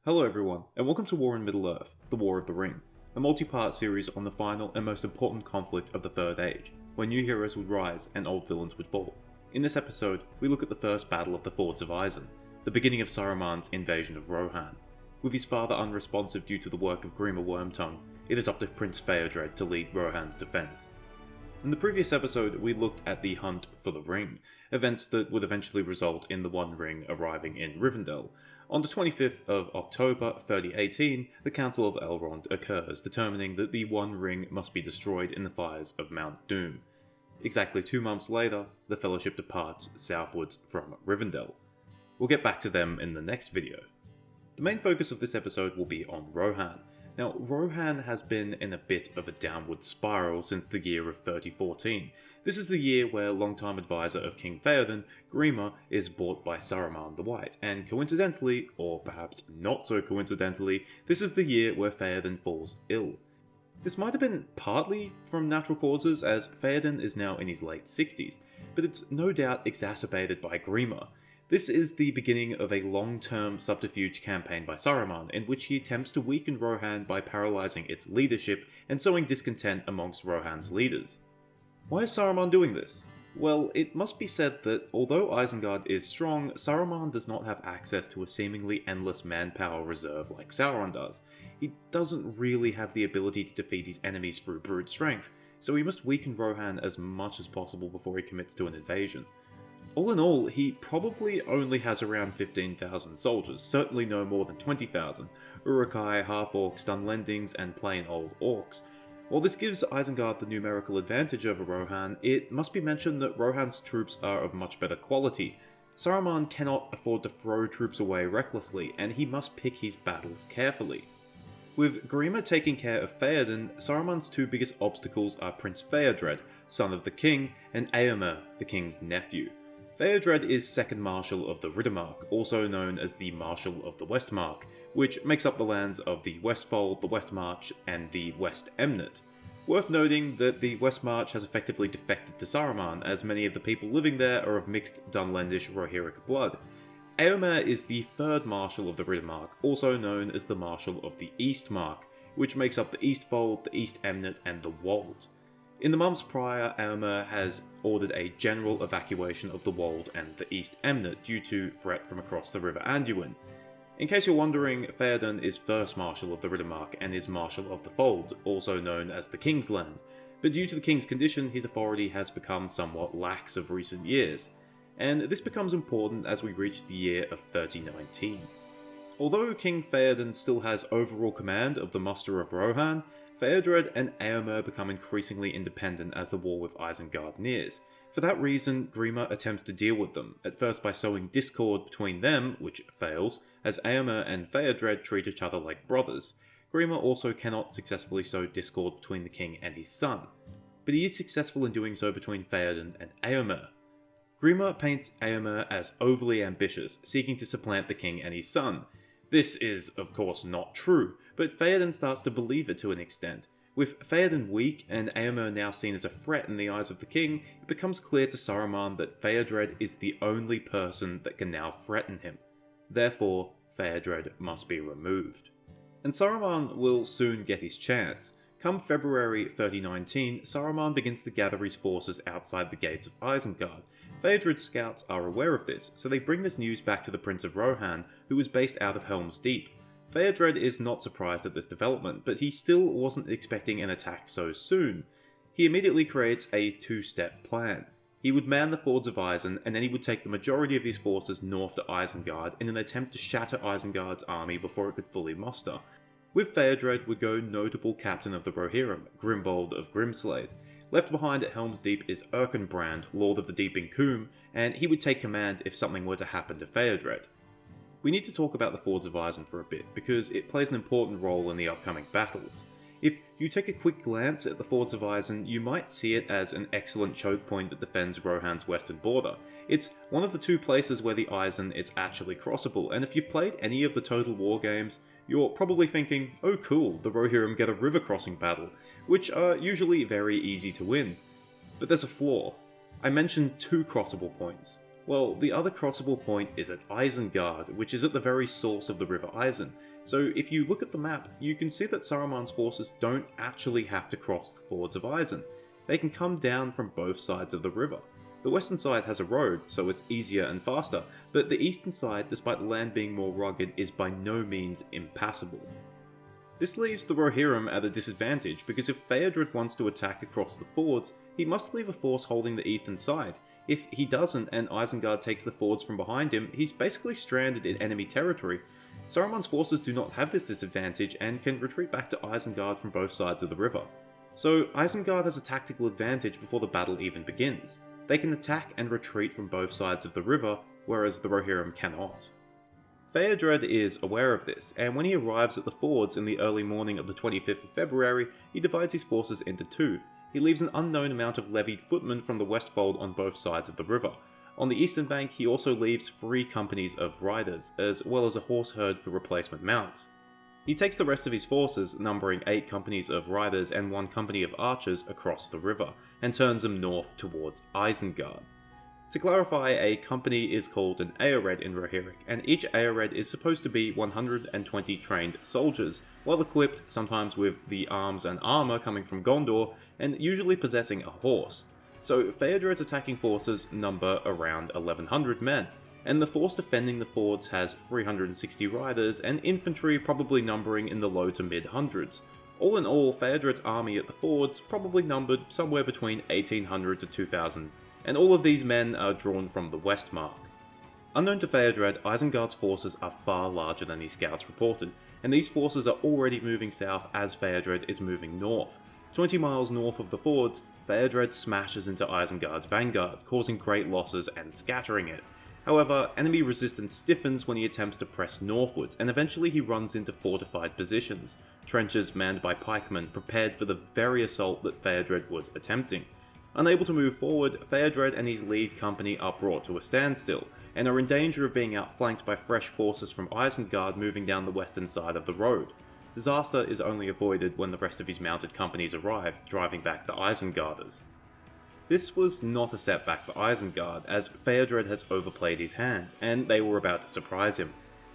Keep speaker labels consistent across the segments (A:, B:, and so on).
A: Hello everyone, and welcome to War in Middle-earth, The War of the Ring, a multi-part series on the final and most important conflict of the Third Age, where new heroes would rise and old villains would fall. In this episode, we look at the first battle of the Fords of Isen, the beginning of Saruman's invasion of Rohan. With his father unresponsive due to the work of Grima Wormtongue, it is up to Prince Feodred to lead Rohan's defense. In the previous episode, we looked at the Hunt for the Ring, events that would eventually result in the One Ring arriving in Rivendell. On the 25th of October 3018, the Council of Elrond occurs, determining that the One Ring must be destroyed in the fires of Mount Doom. Exactly 2 months later, the Fellowship departs southwards from Rivendell. We'll get back to them in the next video. The main focus of this episode will be on Rohan. Now, Rohan has been in a bit of a downward spiral since the year of 3014. This is the year where longtime advisor of King Theoden, Grima, is bought by Saruman the White, and coincidentally, or perhaps not so coincidentally, this is the year where Theoden falls ill. This might have been partly from natural causes, as Theoden is now in his late 60s, but it's no doubt exacerbated by Grima. This is the beginning of a long-term subterfuge campaign by Saruman, in which he attempts to weaken Rohan by paralysing its leadership and sowing discontent amongst Rohan's leaders. Why is Saruman doing this? Well, it must be said that although Isengard is strong, Saruman does not have access to a seemingly endless manpower reserve like Sauron does. He doesn't really have the ability to defeat his enemies through brute strength, so he must weaken Rohan as much as possible before he commits to an invasion. All in all, he probably only has around 15,000 soldiers, certainly no more than 20,000, Uruk-hai, half-orcs, Dunlendings, and plain old orcs. While this gives Isengard the numerical advantage over Rohan, it must be mentioned that Rohan's troops are of much better quality. Saruman cannot afford to throw troops away recklessly, and he must pick his battles carefully. With Grima taking care of Theoden, Saruman's two biggest obstacles are Prince Feodred, son of the king, and Eomer, the king's nephew. Feodred is second Marshal of the Riddermark, also known as the Marshal of the Westmark, which makes up the lands of the Westfold, the Westmarch, and the West Emnet. Worth noting that the Westmarch has effectively defected to Saruman, as many of the people living there are of mixed Dunlendish Rohirric blood. Eomer is the third Marshal of the Riddermark, also known as the Marshal of the Eastmark, which makes up the Eastfold, the East Emnet, and the Wold. In the months prior, Eomer has ordered a general evacuation of the Wold and the East Emnet due to threat from across the River Anduin. In case you're wondering, Theoden is first Marshal of the Riddermark and is Marshal of the Fold, also known as the King's Land, but due to the King's condition, his authority has become somewhat lax of recent years, and this becomes important as we reach the year of 3019. Although King Theoden still has overall command of the muster of Rohan, Feodred and Eomer become increasingly independent as the war with Isengard nears. For that reason, Grima attempts to deal with them, at first by sowing discord between them, which fails, as Eomer and Feodred treat each other like brothers. Grima also cannot successfully sow discord between the king and his son, but he is successful in doing so between Theoden and Eomer. Grima paints Eomer as overly ambitious, seeking to supplant the king and his son. This is, of course, not true, but Theoden starts to believe it to an extent. With Theoden weak and Eomer now seen as a threat in the eyes of the king, it becomes clear to Saruman that Feodred is the only person that can now threaten him. Therefore, Feodred must be removed. And Saruman will soon get his chance. Come February 3019, Saruman begins to gather his forces outside the gates of Isengard. Feodred's scouts are aware of this, so they bring this news back to the Prince of Rohan, who is based out of Helm's Deep. Feodred is not surprised at this development, but he still wasn't expecting an attack so soon. He immediately creates a two-step plan. He would man the Fords of Isen, and then he would take the majority of his forces north to Isengard in an attempt to shatter Isengard's army before it could fully muster. With Feodred would go notable captain of the Rohirrim, Grimbold of Grimslade. Left behind at Helm's Deep is Erkenbrand, Lord of the Deeping Combe, and he would take command if something were to happen to Feodred. We need to talk about the Fords of Isen for a bit, because it plays an important role in the upcoming battles. If you take a quick glance at the Fords of Isen, you might see it as an excellent choke point that defends Rohan's western border. It's one of the two places where the Isen is actually crossable, and if you've played any of the Total War games, you're probably thinking, oh cool, the Rohirrim get a river crossing battle, which are usually very easy to win. But there's a flaw. I mentioned two crossable points. Well, the other crossable point is at Isengard, which is at the very source of the River Isen. So if you look at the map, you can see that Saruman's forces don't actually have to cross the fords of Isen. They can come down from both sides of the river. The western side has a road, so it's easier and faster, but the eastern side, despite the land being more rugged, is by no means impassable. This leaves the Rohirrim at a disadvantage, because if Theodred wants to attack across the fords, he must leave a force holding the eastern side. If he doesn't and Isengard takes the fords from behind him, he's basically stranded in enemy territory. Saruman's forces do not have this disadvantage and can retreat back to Isengard from both sides of the river. So Isengard has a tactical advantage before the battle even begins. They can attack and retreat from both sides of the river, whereas the Rohirrim cannot. Theodred is aware of this, and when he arrives at the fords in the early morning of the 25th of February, he divides his forces into two. He leaves an unknown amount of levied footmen from the Westfold on both sides of the river. On the eastern bank, he also leaves 3 companies of riders, as well as a horse herd for replacement mounts. He takes the rest of his forces, numbering 8 companies of riders and 1 company of archers, across the river, and turns them north towards Isengard. To clarify, a company is called an Eored in Rohirric, and each Eored is supposed to be 120 trained soldiers, well equipped, sometimes with the arms and armour coming from Gondor, and usually possessing a horse. So Theodred's attacking forces number around 1100 men, and the force defending the fords has 360 riders and infantry probably numbering in the low to mid hundreds. All in all, Theodred's army at the fords probably numbered somewhere between 1800 to 2000, and all of these men are drawn from the Westmark. Unknown to Theodred, Isengard's forces are far larger than his scouts reported, and these forces are already moving south as Theodred is moving north. 20 miles north of the fords, Theodred smashes into Isengard's vanguard, causing great losses and scattering it. However, enemy resistance stiffens when he attempts to press northwards, and eventually he runs into fortified positions, trenches manned by pikemen prepared for the very assault that Theodred was attempting. Unable to move forward, Theodred and his lead company are brought to a standstill, and are in danger of being outflanked by fresh forces from Isengard moving down the western side of the road. Disaster is only avoided when the rest of his mounted companies arrive, driving back the Isengarders. This was not a setback for Isengard, as Theodred has overplayed his hand, and they were about to surprise him.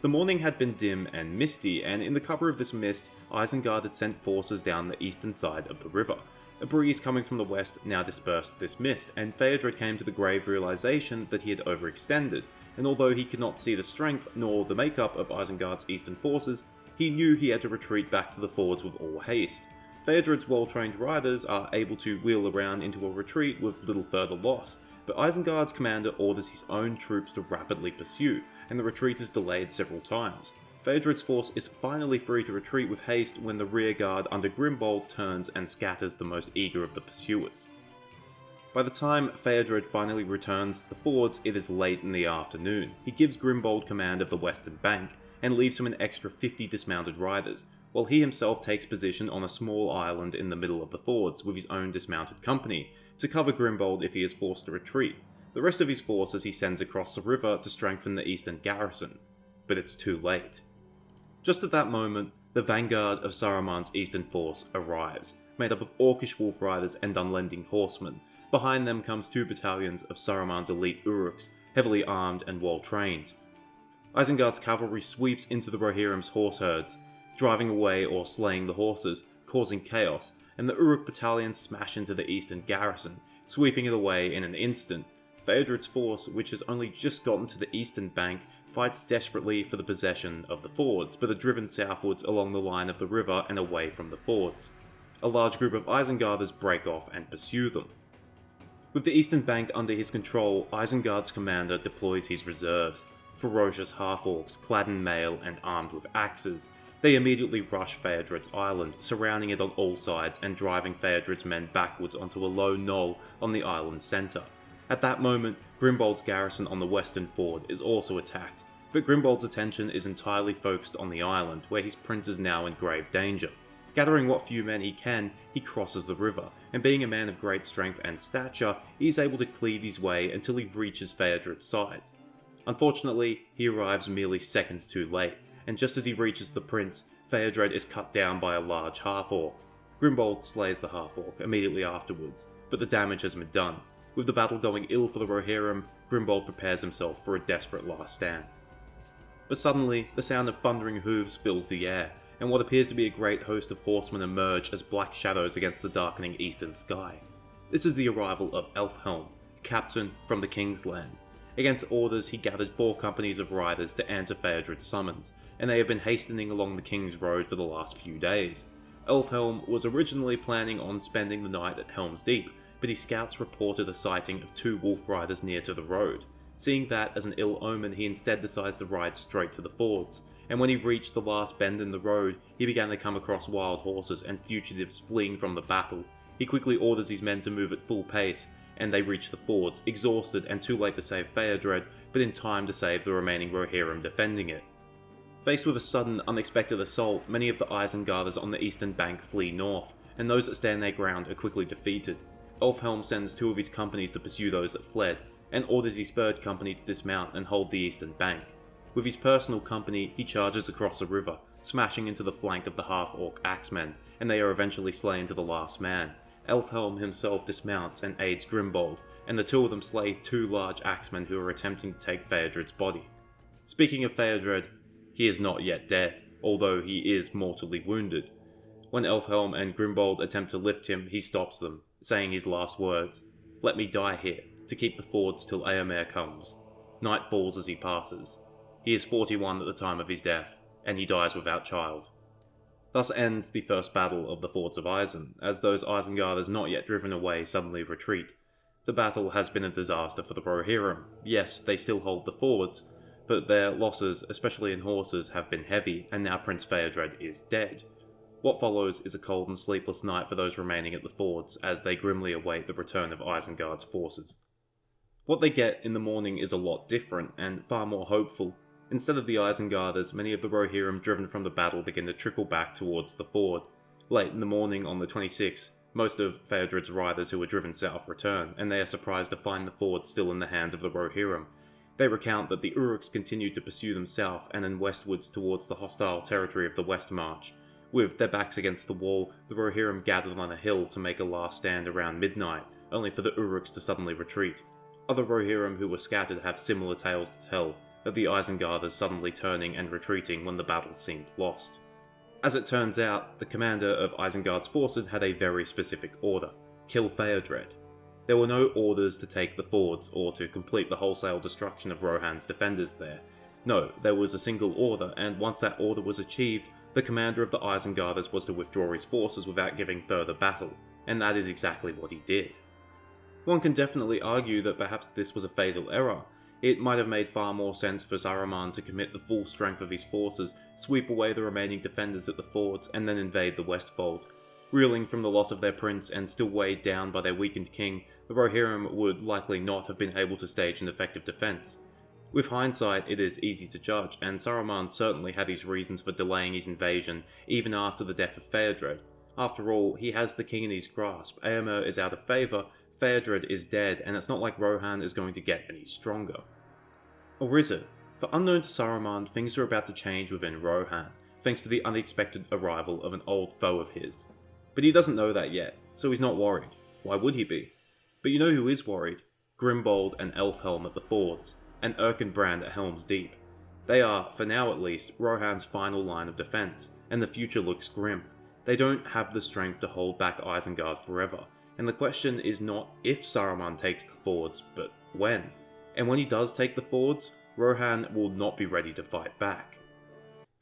A: The morning had been dim and misty, and in the cover of this mist, Isengard had sent forces down the eastern side of the river. A breeze coming from the west now dispersed this mist, and Theodred came to the grave realization that he had overextended, and although he could not see the strength nor the makeup of Isengard's eastern forces, he knew he had to retreat back to the fords with all haste. Theodred's well-trained riders are able to wheel around into a retreat with little further loss, but Isengard's commander orders his own troops to rapidly pursue, and the retreat is delayed several times. Theodred's force is finally free to retreat with haste when the rear guard under Grimbold turns and scatters the most eager of the pursuers. By the time Theodred finally returns to the fords, it is late in the afternoon. He gives Grimbold command of the western bank, and leaves him an extra 50 dismounted riders, while he himself takes position on a small island in the middle of the fords with his own dismounted company, to cover Grimbold if he is forced to retreat. The rest of his forces he sends across the river to strengthen the eastern garrison. But it's too late. Just at that moment, the vanguard of Saruman's eastern force arrives, made up of Orcish wolf riders and unlending horsemen. Behind them comes 2 battalions of Saruman's elite Uruks, heavily armed and well trained. Isengard's cavalry sweeps into the Rohirrim's horse herds, driving away or slaying the horses, causing chaos, and the Uruk battalions smash into the eastern garrison, sweeping it away in an instant. Theodred's force, which has only just gotten to the eastern bank, fights desperately for the possession of the fords, but are driven southwards along the line of the river and away from the fords. A large group of Isengarders break off and pursue them. With the eastern bank under his control, Isengard's commander deploys his reserves, ferocious half-orcs clad in mail and armed with axes. They immediately rush Theodred's island, surrounding it on all sides and driving Theodred's men backwards onto a low knoll on the island's centre. At that moment, Grimbold's garrison on the western ford is also attacked, but Grimbold's attention is entirely focused on the island, where his prince is now in grave danger. Gathering what few men he can, he crosses the river, and being a man of great strength and stature, he is able to cleave his way until he reaches Theodred's sides. Unfortunately, he arrives merely seconds too late, and just as he reaches the prince, Theodred is cut down by a large half-orc. Grimbold slays the half-orc immediately afterwards, but the damage has been done. With the battle going ill for the Rohirrim, Grimbold prepares himself for a desperate last stand. But suddenly, the sound of thundering hooves fills the air, and what appears to be a great host of horsemen emerge as black shadows against the darkening eastern sky. This is the arrival of Elfhelm, captain from the King's Land. Against orders, he gathered 4 companies of riders to answer Feodred's summons, and they have been hastening along the King's Road for the last few days. Elfhelm was originally planning on spending the night at Helm's Deep, but his scouts reported a sighting of 2 wolf riders near to the road. Seeing that as an ill omen, he instead decides to ride straight to the fords, and when he reached the last bend in the road, he began to come across wild horses and fugitives fleeing from the battle. He quickly orders his men to move at full pace, and they reach the fords, exhausted and too late to save Feodred, but in time to save the remaining Rohirrim defending it. Faced with a sudden, unexpected assault, many of the Isengarders on the eastern bank flee north, and those that stand their ground are quickly defeated. Elfhelm sends 2 of his companies to pursue those that fled, and orders his 3rd company to dismount and hold the eastern bank. With his personal company, he charges across the river, smashing into the flank of the half-orc axemen, and they are eventually slain to the last man. Elfhelm himself dismounts and aids Grimbold, and the 2 of them slay 2 large axemen who are attempting to take Feodred's body. Speaking of Feodred, he is not yet dead, although he is mortally wounded. When Elfhelm and Grimbold attempt to lift him, he stops them, saying his last words, "Let me die here, to keep the fords till Eomer comes." Night falls as he passes. He is 41 at the time of his death, and he dies without child. Thus ends the first battle of the Fords of Isen, as those Isengarders not yet driven away suddenly retreat. The battle has been a disaster for the Rohirrim. Yes, they still hold the fords, but their losses, especially in horses, have been heavy, and now Prince Feodred is dead. What follows is a cold and sleepless night for those remaining at the fords, as they grimly await the return of Isengard's forces. What they get in the morning is a lot different, and far more hopeful. Instead of the Isengarders, many of the Rohirrim driven from the battle begin to trickle back towards the ford. Late in the morning on the 26th, most of Feodred's riders who were driven south return, and they are surprised to find the ford still in the hands of the Rohirrim. They recount that the Uruks continued to pursue them south and then westwards towards the hostile territory of the West March. With their backs against the wall, the Rohirrim gathered on a hill to make a last stand around midnight, only for the Uruks to suddenly retreat. Other Rohirrim who were scattered have similar tales to tell, of the Isengarders suddenly turning and retreating when the battle seemed lost. As it turns out, the commander of Isengard's forces had a very specific order: kill Feodred. There were no orders to take the fords or to complete the wholesale destruction of Rohan's defenders there. No, there was a single order, and once that order was achieved, the commander of the Isengarders was to withdraw his forces without giving further battle, and that is exactly what he did. One can definitely argue that perhaps this was a fatal error. It might have made far more sense for Saruman to commit the full strength of his forces, sweep away the remaining defenders at the fords, and then invade the Westfold. Reeling from the loss of their prince and still weighed down by their weakened king, the Rohirrim would likely not have been able to stage an effective defense. With hindsight, it is easy to judge, and Saruman certainly had his reasons for delaying his invasion even after the death of Feodred. After all, he has the king in his grasp, Eomer is out of favour, Feodred is dead, and it's not like Rohan is going to get any stronger. Or is it? For unknown to Saruman, things are about to change within Rohan, thanks to the unexpected arrival of an old foe of his. But he doesn't know that yet, so he's not worried. Why would he be? But you know who is worried? Grimbold and Elfhelm at the fords, and Erkenbrand at Helm's Deep. They are, for now at least, Rohan's final line of defense, and the future looks grim. They don't have the strength to hold back Isengard forever, and the question is not if Saruman takes the fords, but when. And when he does take the fords, Rohan will not be ready to fight back.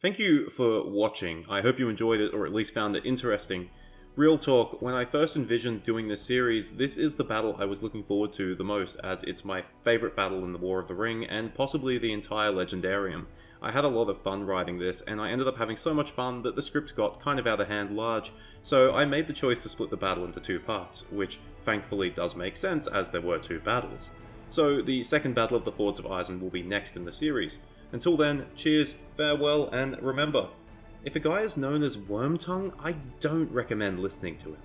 A: Thank you for watching. I hope you enjoyed it, or at least found it interesting. Real talk, when I first envisioned doing this series, this is the battle I was looking forward to the most, as it's my favourite battle in the War of the Ring, and possibly the entire Legendarium. I had a lot of fun writing this, and I ended up having so much fun that the script got kind of out of hand large, so I made the choice to split the battle into 2 parts, which thankfully does make sense as there were 2 battles. So the second battle of the Fords of Isen will be next in the series. Until then, cheers, farewell, and remember, if a guy is known as Wormtongue, I don't recommend listening to him.